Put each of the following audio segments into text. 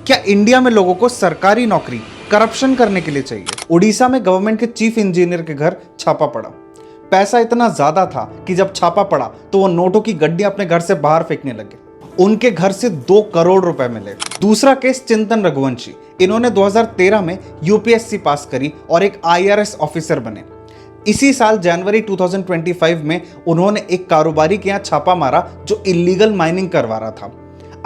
क्या इंडिया में लोगों को सरकारी नौकरी करप्शन करने के लिए चाहिए? उड़ीसा में गवर्नमेंट के चीफ इंजीनियर के घर छापा पड़ा। पैसा इतना ज्यादा था कि जब छापा पड़ा तो वो नोटों की गड्डियां अपने घर से बाहर फेंकने लगे। उनके घर से 2 करोड़ रुपए मिले। दूसरा केस चिंतन रघुवंशी। इन्होंने 2013 में यूपीएससी पास करी और एक आईआरएस ऑफिसर बने। इसी साल जनवरी 2025 में उन्होंने एक कारोबारी के यहाँ छापा मारा जो इलीगल माइनिंग करवा रहा था।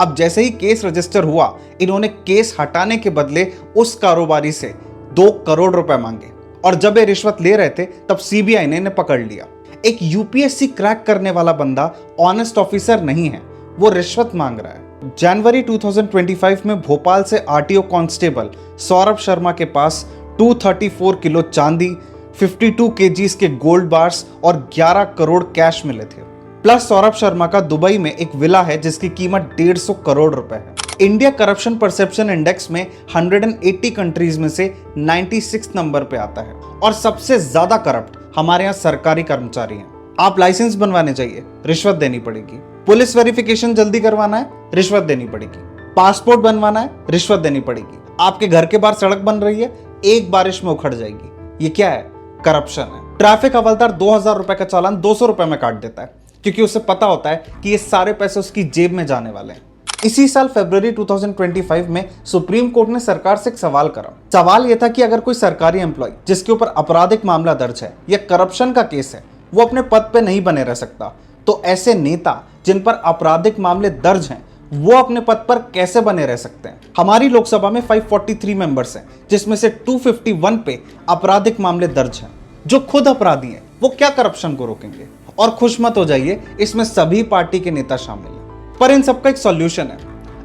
अब जैसे ही केस रजिस्टर हुआ, इन्होंने केस हटाने के बदले उस कारोबारी से 2 करोड़ रुपए मांगे और जब ये रिश्वत ले रहे थे तब सीबीआई ने इन्हें पकड़ लिया। एक यूपीएससी क्रैक करने वाला बंदा ऑनेस्ट ऑफिसर नहीं है, वो रिश्वत मांग रहा है। जनवरी 2025 में भोपाल से आरटीओ कांस्टेबल सौरभ शर्मा के पास 234 किलो चांदी, 52 केजीज के गोल्ड बार्स और 11 करोड़ कैश मिले थे। प्लस सौरभ शर्मा का दुबई में एक विला है जिसकी कीमत 150 करोड़ रुपए है। इंडिया करप्शन परसेप्शन इंडेक्स में 180 कंट्रीज में से 96 नंबर पे आता है और सबसे ज्यादा करप्ट हमारे यहाँ सरकारी कर्मचारी हैं। आप लाइसेंस बनवाने चाहिए, रिश्वत देनी पड़ेगी। पुलिस वेरिफिकेशन जल्दी करवाना है, रिश्वत देनी पड़ेगी। पासपोर्ट बनवाना है, रिश्वत देनी पड़ेगी। आपके घर के बाहर सड़क बन रही है, एक बारिश में उखड़ जाएगी। ये क्या है? करप्शन है। ट्रैफिक हवलदार 2000 रुपए का चालान 200 रुपए में काट देता है क्योंकि उसे पता होता है कि ये सारे पैसे उसकी जेब में जाने वाले हैं। इसी साल फरवरी 2025 में सुप्रीम कोर्ट ने सरकार से एक सवाल करा। सवाल यह था कि अगर कोई सरकारी एम्प्लॉय जिसके ऊपर आपराधिक मामला दर्ज है या करप्शन का केस है, वो अपने पद पे नहीं बने रह सकता, तो ऐसे नेता जिन पर आपराधिक मामले दर्ज हैं वो अपने पद पर कैसे बने रह सकते हैं? हमारी लोकसभा में 543 मेंबर्स हैं जिसमें से 251 पे आपराधिक मामले दर्ज हैं। जो खुद अपराधी हैं वो क्या करप्शन को रोकेंगे? और खुश मत हो जाइए, इसमें सभी पार्टी के नेता शामिल हैं। पर इन सबका एक सॉल्यूशन है।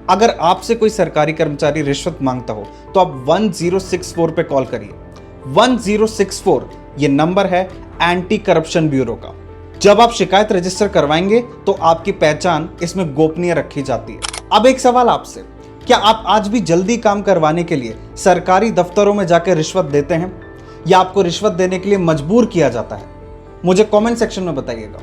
अगर आपसे कोई सरकारी कर्मचारी रिश्वत मांगता हो तो आप 1064 पे कॉल करिए। 1064 ये नंबर है एंटी करप्शन ब्यूरो का। जब आप शिकायत रजिस्टर करवाएंगे तो आपकी पहचान इसमें गोपनीय रखी जाती है। अब एक सवाल आपसे, क्या आप आज भी जल्दी काम करवाने के लिए सरकारी दफ्तरों में जाकर रिश्वत देते हैं या आपको रिश्वत देने के लिए मजबूर किया जाता है? मुझे कमेंट सेक्शन में बताइएगा।